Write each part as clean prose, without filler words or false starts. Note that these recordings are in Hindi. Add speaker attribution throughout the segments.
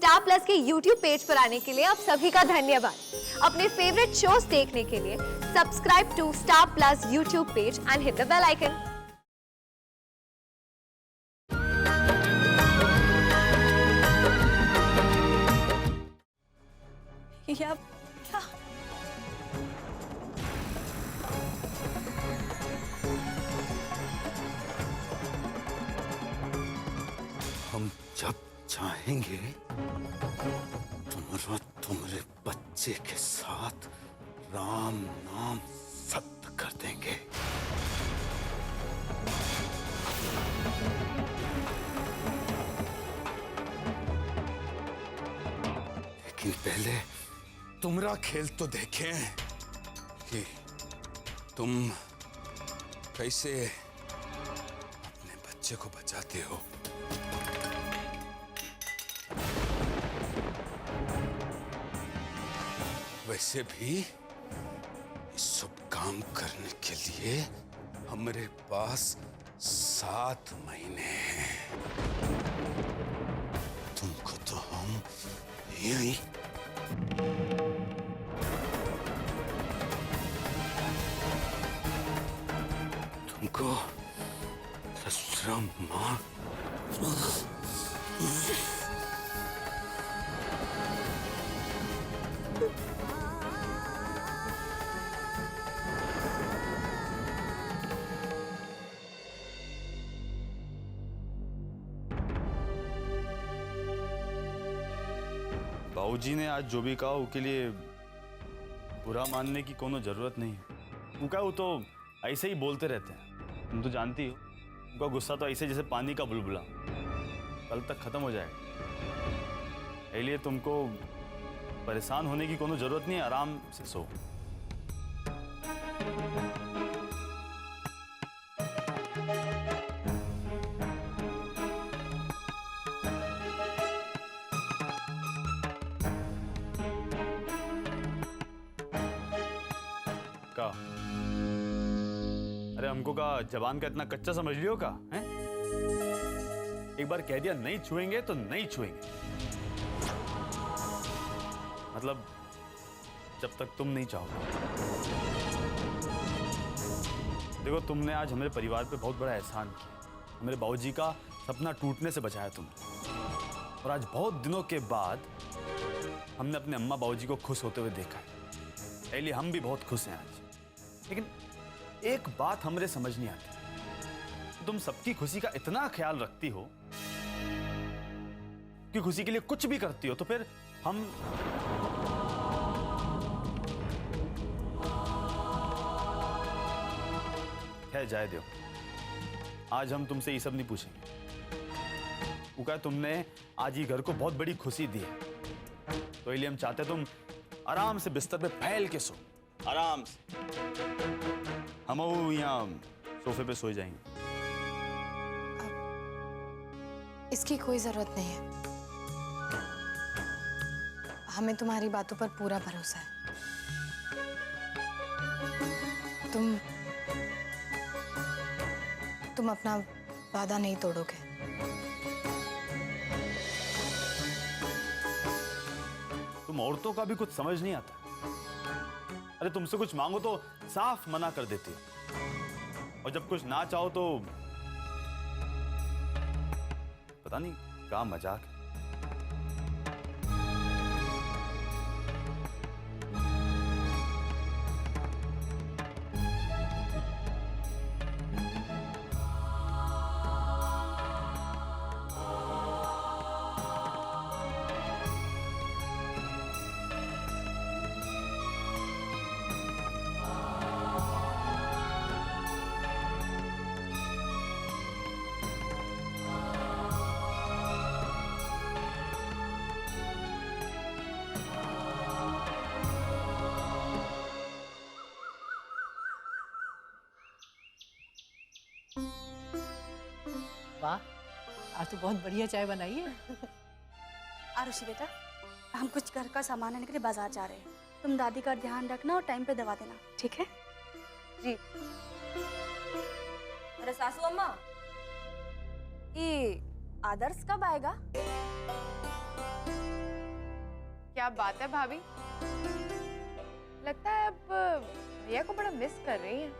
Speaker 1: स्टार प्लस के YouTube पेज पर आने के लिए आप सभी का धन्यवाद। अपने फेवरेट शोज देखने के लिए subscribe to Star Plus YouTube page and hit the bell icon.
Speaker 2: या क्या?
Speaker 3: हम जब चाहेंगे तुम्हारे बच्चे के साथ राम नाम सत्य कर देंगे। लेकिन पहले तुम्हारा खेल तो देखें कि तुम कैसे अपने बच्चे को बचाते हो। वैसे भी इस शुभ काम करने के लिए हमारे पास 7 महीने हैं। तुमको तो हम यही तुमको ससुरा मां
Speaker 4: बाबूजी ने आज जो भी कहा उसके लिए बुरा मानने की कोनो जरूरत नहीं है। उनका वो तो ऐसे ही बोलते रहते हैं, तुम तो जानती हो। उनका गुस्सा तो ऐसे जैसे पानी का बुलबुला, कल तक खत्म हो जाएगा। इसलिए तुमको परेशान होने की कोनो जरूरत नहीं है, आराम से सो। का अरे हमको का जबान का इतना कच्चा समझ लियो का है? एक बार कह दिया नहीं छुएंगे तो नहीं छुएंगे। मतलब जब तक तुम नहीं चाहोगे। देखो तुमने आज हमारे परिवार पे बहुत बड़ा एहसान किया। मेरे बाबूजी का सपना टूटने से बचाया तुमने। और आज बहुत दिनों के बाद हमने अपने अम्मा बाबूजी को खुश होते हुए देखा है। इसलिए हम भी बहुत खुश हैं आज। लेकिन एक बात हमरे समझ नहीं आती, तुम सबकी खुशी का इतना ख्याल रखती हो कि खुशी के लिए कुछ भी करती हो, तो फिर हम खैर जाए दो। आज हम तुमसे ये सब नहीं पूछेंगे। वो कहा तुमने आज ये घर को बहुत बड़ी खुशी दी है, तो इसलिए हम चाहते तुम आराम से बिस्तर पे फैल के सो, आराम से। हम यहाँ सोफे पे सो जाएंगे।
Speaker 2: इसकी कोई जरूरत नहीं है। हमें तुम्हारी बातों पर पूरा भरोसा है। तुम अपना वादा नहीं तोड़ोगे।
Speaker 4: तुम औरतों का भी कुछ समझ नहीं आता। अरे तुमसे कुछ मांगो तो साफ मना कर देती हो, और जब कुछ ना चाहो तो पता नहीं क्या मजाक है।
Speaker 5: वाह, आज तो बहुत बढ़िया चाय बनाई है।
Speaker 6: आरुषि बेटा, हम कुछ घर का सामान लेने के लिए बाजार जा रहे हैं। तुम दादी का ध्यान रखना और टाइम पे दवा देना, ठीक है?
Speaker 1: जी।
Speaker 7: अरे सासू अम्मा, ये आदर्श कब आएगा? बात है भाभी, लगता है अब भैया को बड़ा मिस कर रही हैं।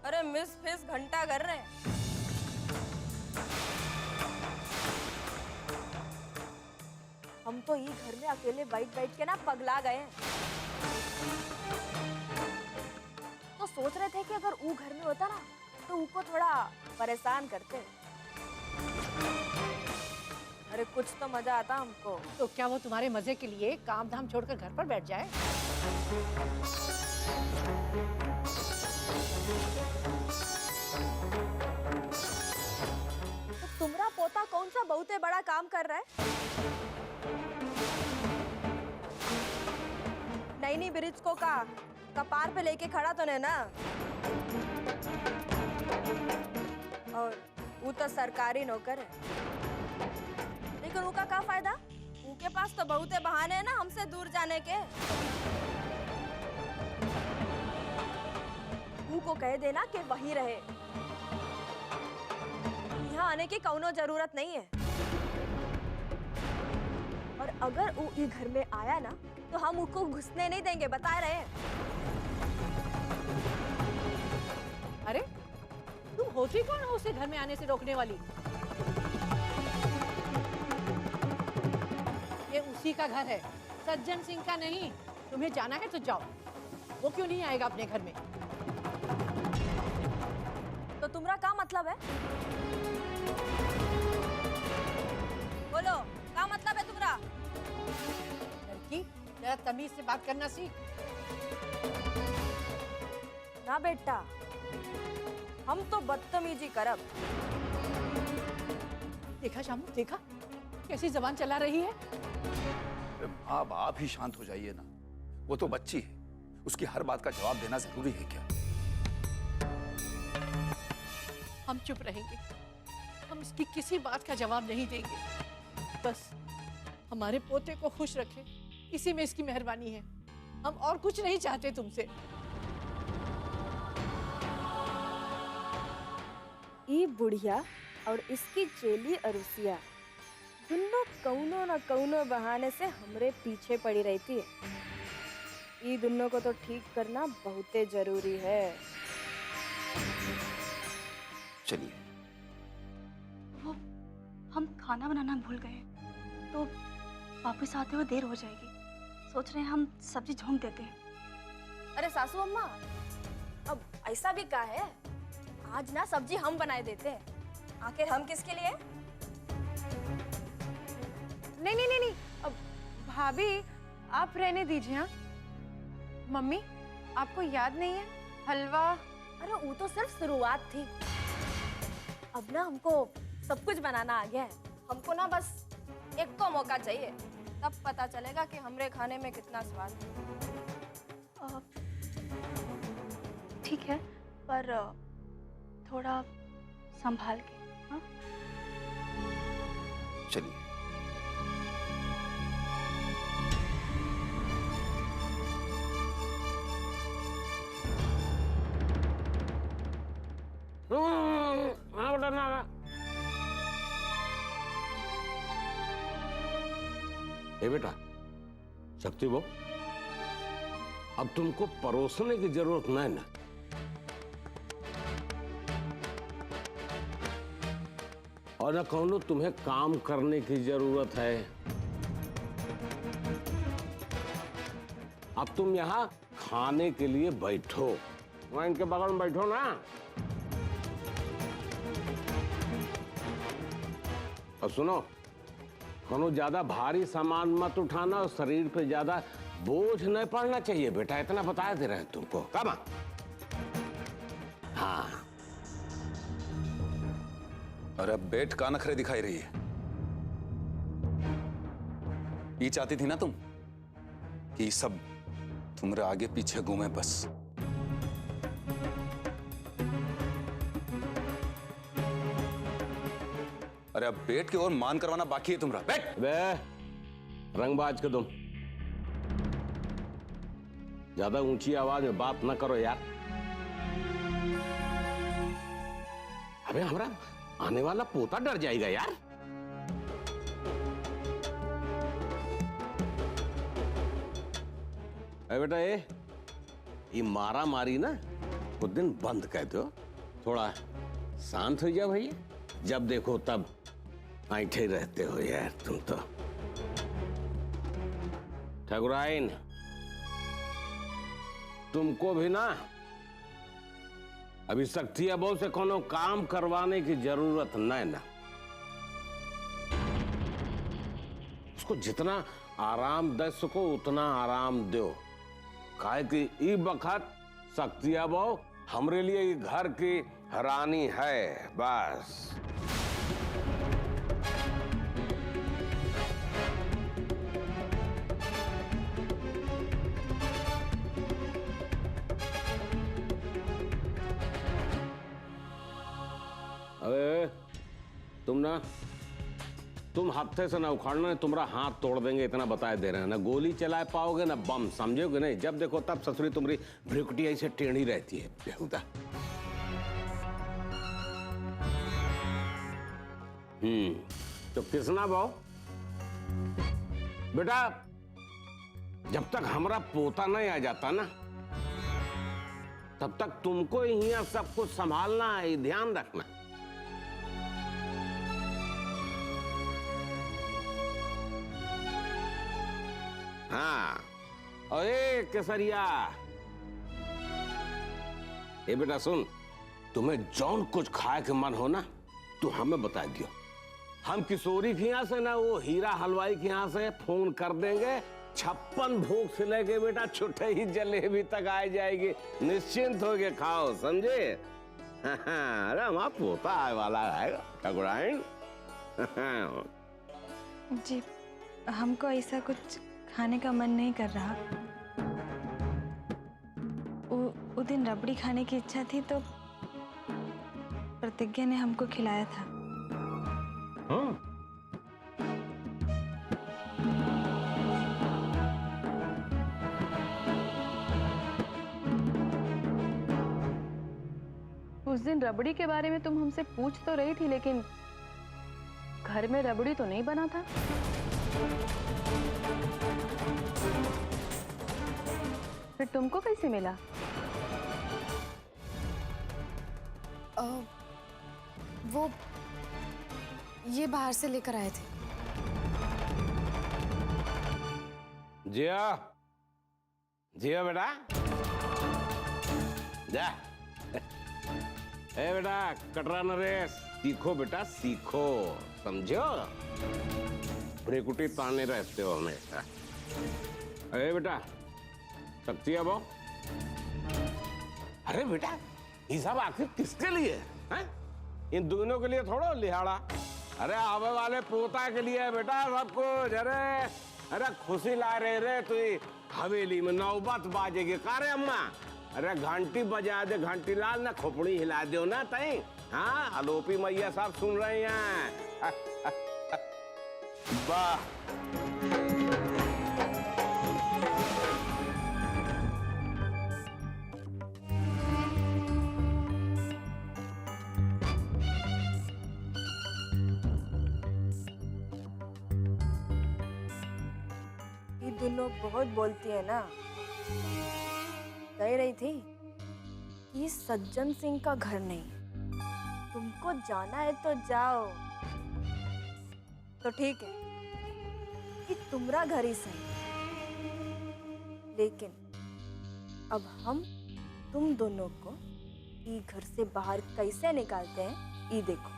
Speaker 8: अरे मिस फिस घंटा कर रहे हैं। हम तो ये घर में अकेले बैठ बैठ के ना पगला गए हैं। तो सोच रहे थे कि अगर वो घर में होता ना तो उनको थोड़ा परेशान करते। अरे कुछ तो मजा आता हमको।
Speaker 5: तो क्या वो तुम्हारे मजे के लिए काम धाम छोड़कर घर पर बैठ जाए?
Speaker 8: तो तुम्हारा पोता कौन सा बहुते बड़ा काम कर रहा है? नई ब्रिज को का कपार पे लेके खड़ा तो नहीं ना? और वो तो सरकारी नौकर है, लेकिन उनका क्या फायदा? उनके पास तो बहुते बहाने हैं ना हमसे दूर जाने के। उनको कह देना कि वही रहे, यहाँ आने की कौनो जरूरत नहीं है। और अगर वो ये घर में आया ना तो हम उसको घुसने नहीं देंगे, बता रहे हैं।
Speaker 5: अरे तुम होती कौन हो उसे घर में आने से रोकने वाली? ये उसी का घर है, सज्जन सिंह का नहीं। तुम्हें जाना है तो जाओ, वो क्यों नहीं आएगा अपने घर में?
Speaker 8: तो तुम्हारा क्या मतलब है? बोलो, क्या मतलब है तुम्हारा?
Speaker 5: लड़की, जरा तमीज से बात करना सीख।
Speaker 8: ना बेटा, हम तो बदतमीजी करब।
Speaker 5: देखा शामू, देखा कैसी जबान चला रही है?
Speaker 3: अब आप ही शांत हो जाइए ना। वो तो बच्ची है, उसकी हर बात का जवाब देना जरूरी है क्या?
Speaker 5: हम चुप रहेंगे, हम इसकी किसी बात का जवाब नहीं देंगे। बस हमारे पोते को खुश रखें, इसी में इसकी मेहरबानी है। हम और कुछ नहीं चाहते तुमसे।
Speaker 8: ई बुढ़िया और इसकी चेली अरुसिया दोनों कौनो न कौनो बहाने से हमरे पीछे पड़ी रहती है। ई दोनों को तो ठीक करना बहुते जरूरी है।
Speaker 3: चलिए।
Speaker 6: वो हम खाना बनाना भूल गए, तो वापस आते हुए देर हो जाएगी। सोच रहे हैं हम सब्जी झोंक देते हैं।
Speaker 8: अरे सासू अम्मा, अब ऐसा भी क्या है, आज ना सब्जी हम बनाए देते हैं। आखिर हम किसके लिए?
Speaker 7: नहीं नहीं नहीं नहीं, अब भाभी आप रहने दीजिए। हाँ मम्मी, आपको याद नहीं है हलवा?
Speaker 8: अरे वो तो सिर्फ शुरुआत थी, अब ना हमको सब कुछ बनाना आ गया है। हमको ना बस एक तो मौका चाहिए, तब पता चलेगा कि हमरे खाने में कितना स्वाद है।
Speaker 6: ठीक है, पर थोड़ा संभाल के। हाँ
Speaker 3: चलिए।
Speaker 9: ए बेटा शक्ति वो, अब तुमको परोसने की जरूरत नहीं ना। और न कहूँ तुम्हें काम करने की जरूरत है। अब तुम यहाँ खाने के लिए बैठो, वहां इनके बगल में बैठो ना। और सुनो, कोनो ज्यादा भारी सामान मत उठाना और शरीर पे ज्यादा बोझ नहीं पड़ना चाहिए बेटा, इतना बता दे रहे हैं तुमको। कब? हाँ।
Speaker 3: और अब बेट का नखरे दिखाई रही है। ये चाहती थी ना तुम कि सब तुम्हारे आगे पीछे घूमे बस। अरे अब बेट की ओर मान करवाना बाकी है तुम्हारा। बैठ।
Speaker 9: बे रंगबाज के तुम ज्यादा ऊंची आवाज में बात न करो यार। अबे हमारा आने वाला पोता डर जाएगा यार। अरे बेटा ये मारा मारी ना कुछ दिन बंद कर दो, थोड़ा शांत हो जाओ भैया। जब देखो तब ऐठे रहते हो यार तुम तो। ठकुराइन, तुमको भी ना अभी शक्तिया बहु से कोनो काम करवाने की जरूरत नहीं ना। उसको जितना आराम दे सको उतना आराम दो, काहे कि ई बखत शक्तिया बहु हमरे लिए ये घर की रानी है बस। अरे तुम हफ्ते से ना उखाड़ना, तुम्हारा हाथ तोड़ देंगे इतना बताए दे रहे हैं। ना गोली चला पाओगे ना बम, समझोगे नहीं। जब देखो तब ससुरी तुम्हारी भ्रिकुटी ऐसे टेढ़ी रहती है बेहुदा। तो किसना भाव बेटा, जब तक हमारा पोता नहीं आ जाता ना तब तक तुमको ही यहाँ सब कुछ संभालना है, ध्यान रखना। हाँ, अरे केसरिया, ये बेटा सुन, तुम्हें जौन कुछ खाए के मन हो ना तू हमें बता दियो। हम किशोरी के यहाँ से ना वो हीरा हलवाई के यहाँ से फोन कर देंगे, 56 भोग से लेके बेटा छुट्टे ही जलेबी तक आ जाएगी। निश्चिंत होके खाओ, समझे? अरे हमारा पोता आए वाला है ठकुराइन।
Speaker 6: जी, हमको ऐसा कुछ खाने का मन नहीं कर रहा। वो दिन रबड़ी खाने की इच्छा थी तो प्रतिज्ञा ने हमको खिलाया था।
Speaker 9: हाँ।
Speaker 7: उस दिन रबड़ी के बारे में तुम हमसे पूछ तो रही थी, लेकिन घर में रबड़ी तो नहीं बना था। फिर तुमको कैसे मिला?
Speaker 2: वो ये बाहर से लेकर आए थे।
Speaker 9: जिया, जिया बेटा, जा। ए बेटा, कटरा नरेश, सीखो बेटा सीखो, समझो? भ्रिकुटी ताने रहते हो हमेशा। अरे बेटा, शक्तिया बहु, अरे बेटा ये सब आखिर किसके लिए है? इन दोनों के लिए थोड़ा लिहाड़ा। अरे आवे वाले पोता के लिए बेटा सब कुछ। अरे खुशी ला रहे तू हवेली में नौबत बाजेगी कारे अम्मा। अरे घंटी बजा दे, घंटी लाल ना खोपड़ी हिला दो ना तई। हाँ, आलोपी मैया सब सुन रही हैं। वाह,
Speaker 8: दोनों बहुत बोलती है ना। कह रही थी कि सज्जन सिंह का घर नहीं, तुमको जाना है तो जाओ। तो ठीक है कि तुम्हारा घर ही सही, लेकिन अब हम तुम दोनों को ये घर से बाहर कैसे निकालते हैं ये देखो।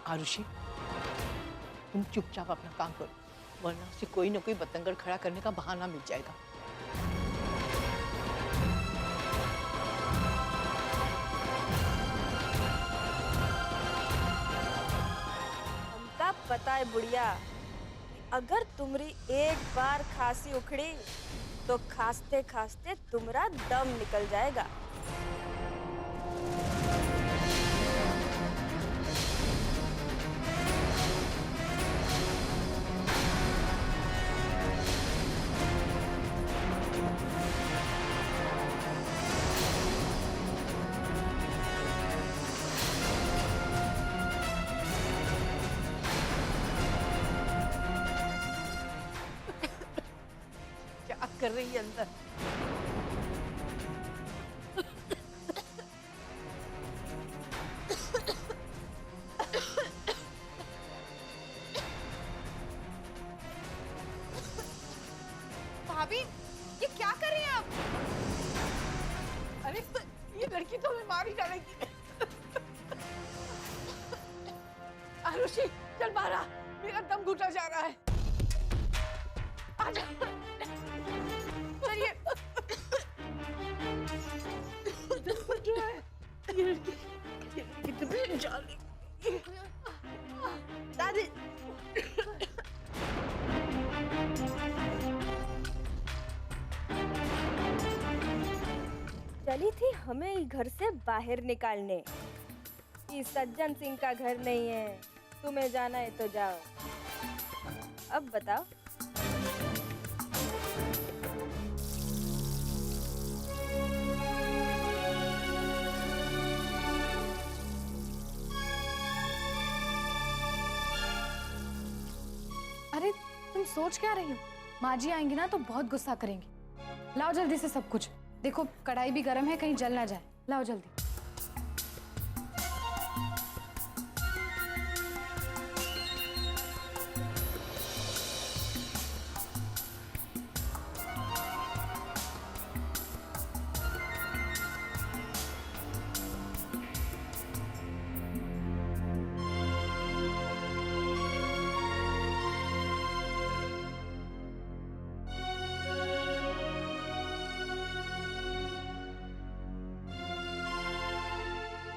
Speaker 5: आरुषि, तुम चुपचाप अपना काम करो, वरना उसे कोई ना कोई बतंगड़ खड़ा करने का बहाना मिल जाएगा।
Speaker 8: हमका पता है बुढ़िया, अगर तुम्हारी एक बार खांसी उखड़ी तो खांसते खांसते तुम्हारा दम निकल जाएगा।
Speaker 5: क्या कर रही है अंदर?
Speaker 7: भाभी ये क्या कर रही हैं आप?
Speaker 5: अरे ये लड़की तो हमें मार ही डालेगी। आरुषि चल बाहर आ, मेरा दम घुटा जा रहा है। आजा।
Speaker 7: चलिए
Speaker 5: ये लड़की तुम्हें जाने दादी।
Speaker 8: चली थी हमें घर से बाहर निकालने। ये सज्जन सिंह का घर नहीं है, तुम्हें जाना है तो जाओ। अब बताओ।
Speaker 2: अरे तुम सोच क्या रही हो? माँ जी आएंगी ना तो बहुत गुस्सा करेंगी। लाओ जल्दी से सब कुछ। देखो कढ़ाई भी गर्म है, कहीं जल ना जाए। लाओ जल्दी।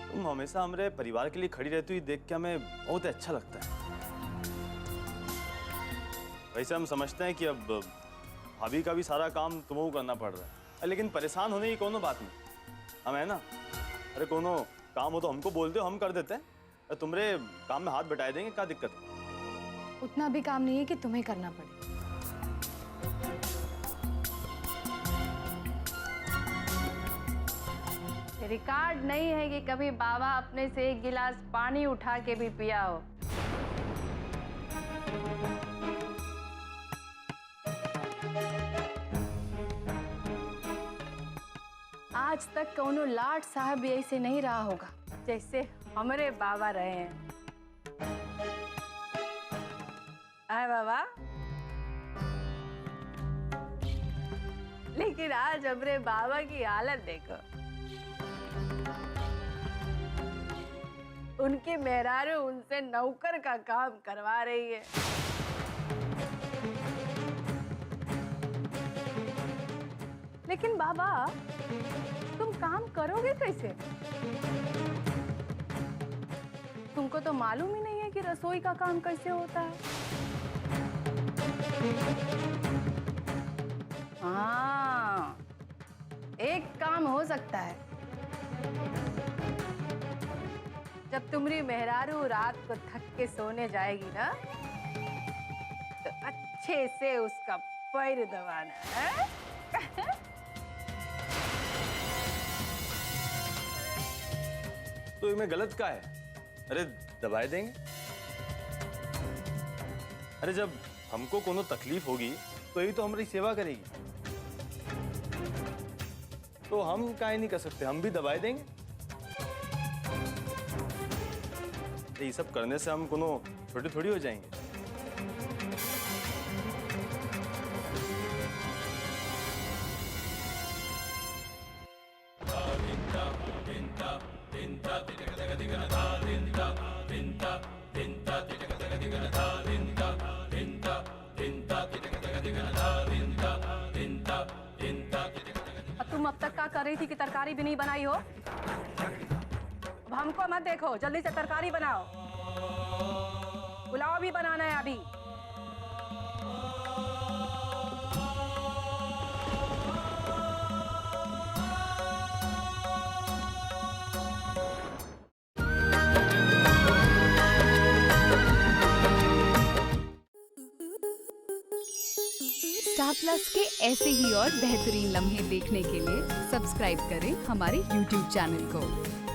Speaker 4: तुम हमेशा हमारे परिवार के लिए खड़ी रहती हुई देख के हमें बहुत अच्छा लगता है। वैसे हम समझते हैं कि अब भाभी का भी सारा काम तुम्हें करना पड़ रहा है, लेकिन परेशान होने की कोनो बात नहीं। हम है ना, अरे कोनो काम हो तो हमको बोल दो, हम कर देते हैं। तुम्हारे काम में हाथ बटाए देंगे, क्या दिक्कत है?
Speaker 2: उतना भी काम नहीं है कि तुम्हें करना पड़े।
Speaker 10: रिकॉर्ड नहीं है कि कभी बाबा अपने से एक गिलास पानी उठा के भी पिया हो। आज तक कोनो लाट साहब भी ऐसे नहीं रहा होगा जैसे हमारे बाबा रहे हैं। आए बाबा, लेकिन आज हमारे बाबा की हालत देखो। उनकी मेहरारू उनसे नौकर का काम करवा रही है। लेकिन बाबा, तुम काम करोगे कैसे? तुमको तो मालूम ही नहीं है कि रसोई का काम कैसे होता है। हाँ, एक काम हो सकता है। जब तुम्हारी मेहरारू रात को थक के सोने जाएगी ना, तो अच्छे से उसका पैर दबाना है।
Speaker 4: तो इसमें गलत क्या है? अरे दबाए देंगे। अरे जब हमको कोनो तकलीफ होगी तो यही तो हमारी सेवा करेगी। तो हम काहे नहीं कर सकते, हम भी दबाए देंगे। ये सब करने से हम कोनो छोटे थोड़ी हो जाएंगे।
Speaker 10: तुम अब तक क्या कर रही थी कि तरकारी भी नहीं बनाई हो? अब हमको मत देखो, जल्दी से तरकारी बनाओ। पुलाव भी बनाना है अभी।
Speaker 11: स्टार प्लस के ऐसे ही और बेहतरीन लम्हे देखने के लिए सब्सक्राइब करें हमारे YouTube चैनल को।